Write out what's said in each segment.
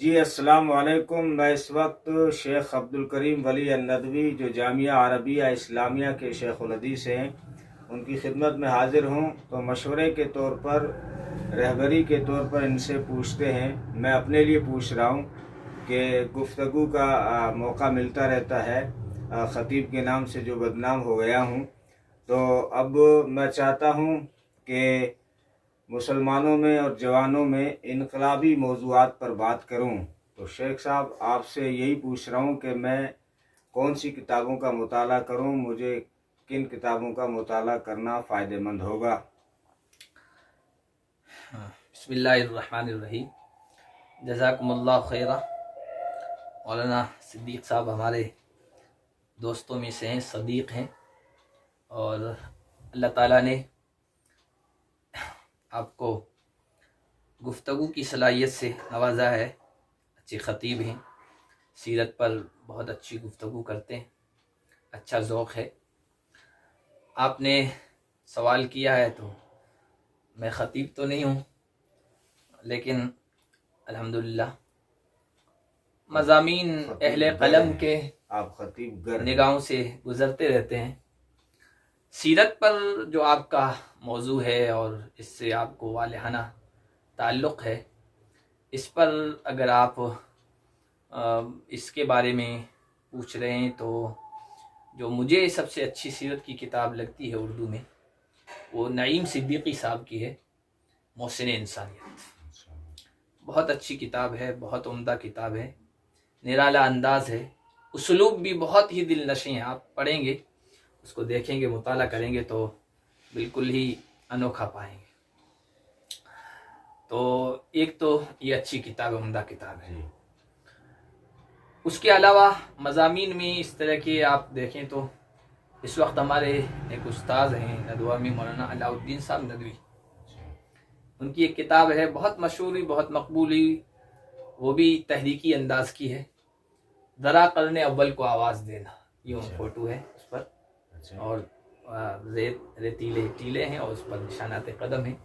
جی السلام علیکم. میں اس وقت شیخ عبدالکریم ولی الندوی جو جامعہ عربیہ اسلامیہ کے شیخ الحدیث ہیں ان کی خدمت میں حاضر ہوں. تو مشورے کے طور پر، رہبری کے طور پر ان سے پوچھتے ہیں. میں اپنے لیے پوچھ رہا ہوں کہ گفتگو کا موقع ملتا رہتا ہے، خطیب کے نام سے جو بدنام ہو گیا ہوں. تو اب میں چاہتا ہوں کہ مسلمانوں میں اور جوانوں میں انقلابی موضوعات پر بات کروں. تو شیخ صاحب آپ سے یہی پوچھ رہا ہوں کہ میں کون سی کتابوں کا مطالعہ کروں، مجھے کن کتابوں کا مطالعہ کرنا فائدہ مند ہوگا؟ بسم اللہ الرحمن الرحیم. جزاکم اللہ خیرہ. مولانا صدیق صاحب ہمارے دوستوں میں سے ہیں، صدیق ہیں، اور اللہ تعالیٰ نے آپ کو گفتگو کی صلاحیت سے نوازا ہے. اچھے خطیب ہیں، سیرت پر بہت اچھی گفتگو کرتے ہیں، اچھا ذوق ہے. آپ نے سوال کیا ہے تو میں خطیب تو نہیں ہوں، لیکن الحمدللہ مضامین اہل قلم کے آپ خطیب گر نگاہوں سے گزرتے رہتے ہیں. سیرت پر جو آپ کا موضوع ہے اور اس سے آپ کو والہانہ تعلق ہے، اس پر اگر آپ اس کے بارے میں پوچھ رہے ہیں تو جو مجھے سب سے اچھی سیرت کی کتاب لگتی ہے اردو میں، وہ نعیم صدیقی صاحب کی ہے، محسن انسانیت. بہت اچھی کتاب ہے، بہت عمدہ کتاب ہے، نرالا انداز ہے، اسلوب بھی بہت ہی دل نشیں ہے. آپ پڑھیں گے، اس کو دیکھیں گے، مطالعہ کریں گے تو بالکل ہی انوکھا پائیں گے. تو ایک تو یہ اچھی کتاب، عمدہ کتاب ہے. اس کے علاوہ مضامین میں اس طرح کے آپ دیکھیں تو اس وقت ہمارے ایک استاذ ہیں ندوہ میں، مولانا علاء الدین صاحب ندوی. ان کی ایک کتاب ہے بہت مشہوری، بہت مقبولی، وہ بھی تحریکی انداز کی ہے، ذرا قرن اول کو آواز دینا. یوں فوٹو ہے اس پر، اور ریتیلے ٹیلے ہیں اور اس پر نشانات قدم ہیں.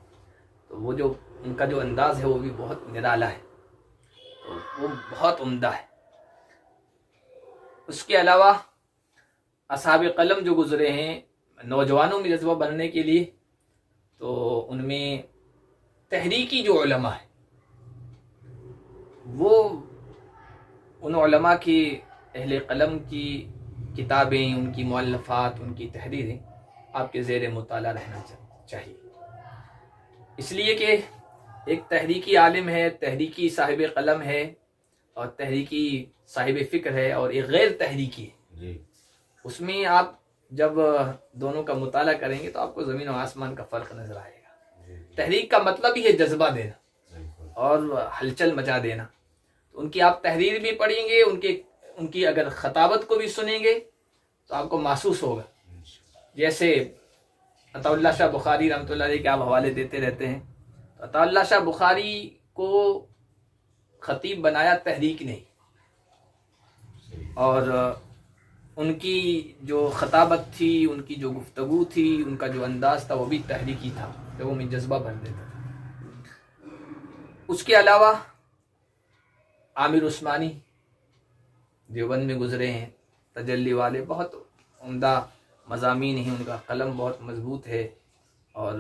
تو وہ جو ان کا جو انداز ہے وہ بھی بہت نرالا ہے، تو وہ بہت عمدہ ہے. اس کے علاوہ اصحاب قلم جو گزرے ہیں نوجوانوں میں جذبہ بننے کے لیے، تو ان میں تحریکی جو علماء ہیں وہ ان علماء کی اہل قلم کی کتابیں، ان کی مؤلفات، ان کی تحریریں آپ کے زیر مطالعہ رہنا چاہیے. اس لیے کہ ایک تحریکی عالم ہے، تحریکی صاحب قلم ہے، اور تحریکی صاحب فکر ہے، اور ایک غیر تحریکی ہے. اس میں آپ جب دونوں کا مطالعہ کریں گے تو آپ کو زمین و آسمان کا فرق نظر آئے گا. تحریک کا مطلب ہی ہے جذبہ دینا اور ہلچل مچا دینا. تو ان کی آپ تحریر بھی پڑھیں گے، ان کی اگر خطابت کو بھی سنیں گے تو آپ کو محسوس ہوگا. جیسے عطا اللہ شاہ بخاری رحمۃ اللہ علیہ کے آپ حوالے دیتے رہتے ہیں. عطا اللہ شاہ بخاری کو خطیب بنایا تحریک نہیں، اور ان کی جو خطابت تھی، ان کی جو گفتگو تھی، ان کا جو انداز تھا وہ بھی تحریکی تھا، لوگوں میں جذبہ بن دیتا تھا. اس کے علاوہ عامر عثمانی دیوبند میں گزرے ہیں، تجلی والے، بہت عمدہ مضامین ہیں، ان کا قلم بہت مضبوط ہے، اور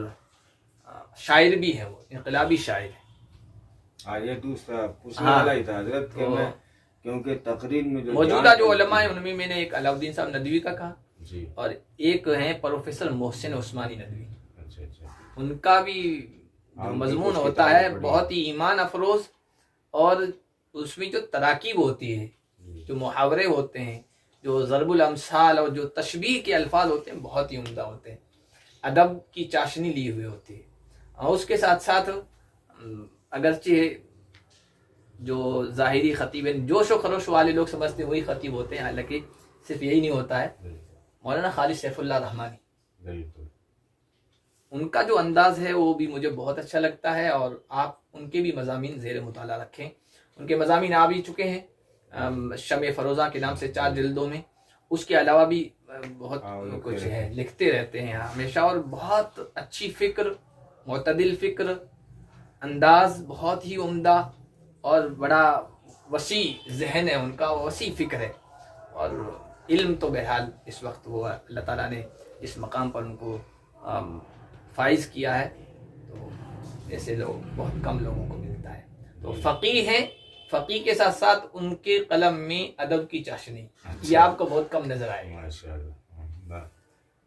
شاعر بھی ہے، وہ انقلابی شاعر ہے. یہ دوسرا پوچھنے والا ہی تھا حضرت کہ میں کیونکہ تقریر میں جو موجودہ جو علماء ہیں ان میں نے ایک علاء الدین صاحب ندوی کا کہا، اور ایک ہیں پروفیسر محسن عثمانی ندوی. ان کا بھی جو مضمون ہوتا ہے بہت ہی ایمان افروز، اور اس میں جو تراکیب ہوتی ہے، جو محاورے ہوتے ہیں، جو ضرب الامثال اور جو تشبیہ کے الفاظ ہوتے ہیں بہت ہی عمدہ ہوتے ہیں، ادب کی چاشنی لی ہوئی ہوتی ہے. اور اس کے ساتھ ساتھ اگرچہ جو ظاہری خطیب ہیں، جوش و خروش والے لوگ سمجھتے ہیں وہی خطیب ہوتے ہیں، حالانکہ صرف یہی نہیں ہوتا ہے. مولانا خالد سیف اللہ رحمانی، ان کا جو انداز ہے وہ بھی مجھے بہت اچھا لگتا ہے، اور آپ ان کے بھی مضامین زیر مطالعہ رکھیں. ان کے مضامین آ بھی چکے ہیں شمع فروزہ کے نام سے 4 جلدوں میں. اس کے علاوہ بھی بہت کچھ ہے، لکھتے رہتے ہیں ہمیشہ، اور بہت اچھی فکر، معتدل فکر، انداز بہت ہی عمدہ، اور بڑا وسیع ذہن ہے ان کا، وسیع فکر ہے، اور علم تو بہرحال اس وقت وہ اللہ تعالیٰ نے اس مقام پر ان کو فائز کیا ہے، تو ایسے لوگ بہت کم لوگوں کو ملتا ہے. تو فقیہ ہیں، فقیہ کے ساتھ ساتھ ان کے قلم میں ادب کی چاشنی، یہ آپ کو بہت کم نظر آئے گا. ماشاءاللہ.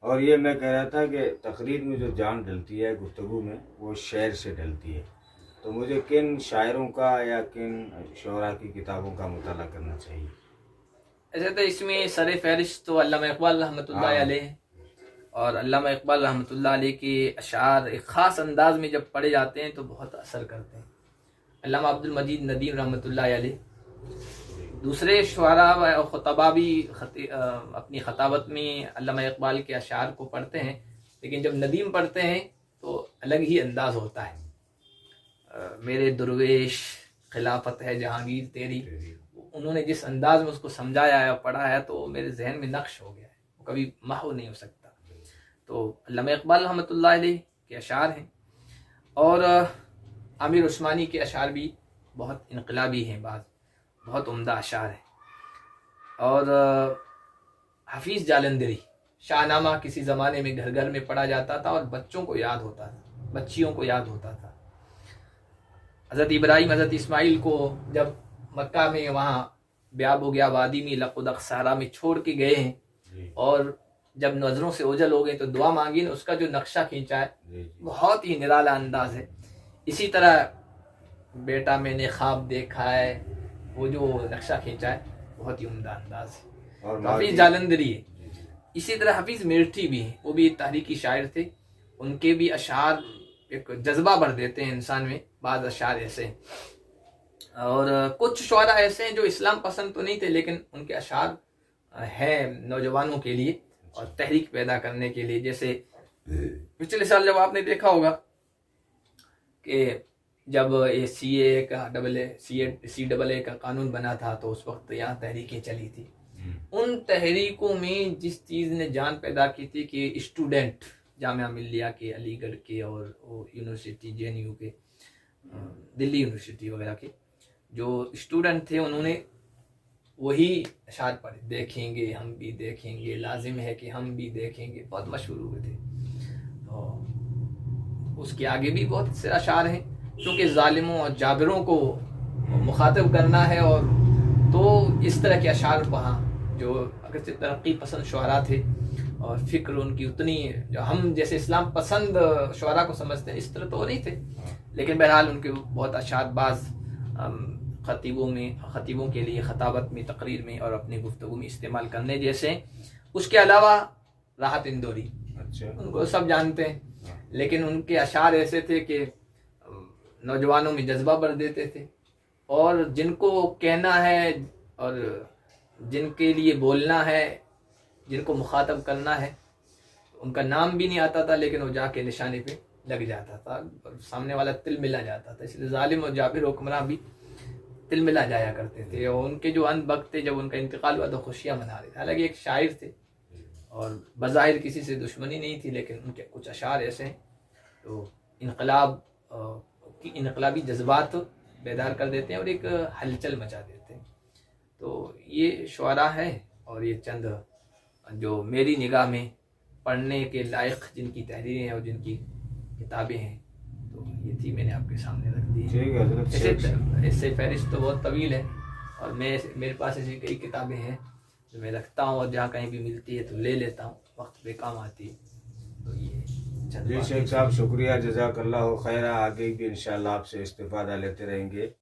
اور یہ میں کہہ رہا تھا کہ تقریر میں جو جان ڈلتی ہے گفتگو میں، وہ شعر سے ڈلتی ہے، تو مجھے کن شاعروں کا یا کن شعراء کی کتابوں کا مطالعہ کرنا چاہیے؟ ایسے تو اس میں سر فہرست تو علامہ اقبال رحمۃ اللہ علیہ، اور علامہ اقبال رحمۃ اللہ علیہ کے اشعار ایک خاص انداز میں جب پڑھے جاتے ہیں تو بہت اثر کرتے ہیں. علامہ عبد المجید ندیم رحمۃ اللہ علیہ. دوسرے شعراء و خطباء بھی اپنی خطابت میں علامہ اقبال کے اشعار کو پڑھتے ہیں، لیکن جب ندیم پڑھتے ہیں تو الگ ہی انداز ہوتا ہے. میرے درویش خلافت ہے جہانگیر تیری، انہوں نے جس انداز میں اس کو سمجھایا ہے اور پڑھا ہے تو میرے ذہن میں نقش ہو گیا ہے، وہ کبھی محو نہیں ہو سکتا. تو علامہ اقبال رحمۃ اللہ علیہ کے اشعار ہیں، اور عامر عثمانی کے اشعار بھی بہت انقلابی ہیں، بعض بہت عمدہ اشعار ہیں. اور حفیظ جالندری، شاہ نامہ کسی زمانے میں گھر گھر میں پڑھا جاتا تھا اور بچوں کو یاد ہوتا تھا، بچیوں کو یاد ہوتا تھا. حضرت ابراہیم حضرت اسماعیل کو جب مکہ میں وہاں بیاب ہو گیا وادی میں لقدق صحرا میں چھوڑ کے گئے ہیں، اور جب نظروں سے اوجھل ہو گئے تو دعا مانگی نے، اس کا جو نقشہ کھینچا ہے بہت ہی نرالا انداز ہے. اسی طرح بیٹا میں نے خواب دیکھا ہے، وہ جو نقشہ کھینچا ہے بہت ہی عمدہ انداز ہے. حفیظ جالندری ہے. اسی طرح حفیظ میرٹھی بھی ہیں، وہ بھی ایک تحریکی شاعر تھے، ان کے بھی اشعار ایک جذبہ بھر دیتے ہیں انسان میں. بعض اشعار ایسے ہیں، اور کچھ شعراء ایسے ہیں جو اسلام پسند تو نہیں تھے، لیکن ان کے اشعار ہیں نوجوانوں کے لیے اور تحریک پیدا کرنے کے لیے. جیسے پچھلے سال جب آپ نے دیکھا ہوگا کہ جب سی اے کا قانون بنا تھا تو اس وقت یہاں تحریکیں چلی تھی. ان تحریکوں میں جس چیز نے جان پیدا کی تھی کہ اسٹوڈنٹ جامعہ ملیہ کے، علی گڑھ کے، اور یونیورسٹی جے این یو کے، دلی یونیورسٹی وغیرہ کے جو اسٹوڈنٹ تھے، انہوں نے وہی اشعار پڑھے، دیکھیں گے ہم بھی دیکھیں گے، لازم ہے کہ ہم بھی دیکھیں گے، بہت مشہور ہوئے تھے. تو اس کے آگے بھی بہت سے اشعار ہیں، کیونکہ ظالموں اور جابروں کو مخاطب کرنا ہے، اور تو اس طرح کے اشعار وہاں جو اگرچہ ترقی پسند شعراء تھے اور فکر ان کی اتنی جو ہم جیسے اسلام پسند شعراء کو سمجھتے ہیں اس طرح تو وہ نہیں تھے، لیکن بہرحال ان کے بہت اشعار بعض خطیبوں کے لیے خطابت میں، تقریر میں اور اپنی گفتگو میں استعمال کرنے جیسے. اس کے علاوہ راحت اندوری، ان کو سب جانتے ہیں، لیکن ان کے اشعار ایسے تھے کہ نوجوانوں میں جذبہ بھر دیتے تھے، اور جن کو کہنا ہے اور جن کے لیے بولنا ہے، جن کو مخاطب کرنا ہے، ان کا نام بھی نہیں آتا تھا، لیکن وہ جا کے نشانے پہ لگ جاتا تھا اور سامنے والا تل ملا جاتا تھا. اس لیے ظالم اور جابر حکمراں بھی تل ملا جایا کرتے تھے، اور ان کے جو اند وقت تھے جب ان کا انتقال ہوا تو خوشیاں منا رہے تھے. حالانکہ ایک شاعر تھے اور بظاہر کسی سے دشمنی نہیں تھی، لیکن ان کے کچھ اشعار ایسے ہیں تو انقلابی جذبات بیدار کر دیتے ہیں اور ایک ہلچل مچا دیتے ہیں. تو یہ شعراء ہیں، اور یہ چند جو میری نگاہ میں پڑھنے کے لائق جن کی تحریریں ہیں اور جن کی کتابیں ہیں، تو یہ تھی میں نے آپ کے سامنے رکھ دی. اس سے فہرست تو بہت طویل ہے، اور میرے پاس ایسی کئی کتابیں ہیں جو میں رکھتا ہوں، اور جہاں کہیں بھی ملتی ہے تو لے لیتا ہوں، وقت پہ کام آتی ہے. تو یہ جی شیخ صاحب، شکریہ، جزاک اللہ خیرہ. آگے بھی انشاءاللہ آپ سے استفادہ لیتے رہیں گے.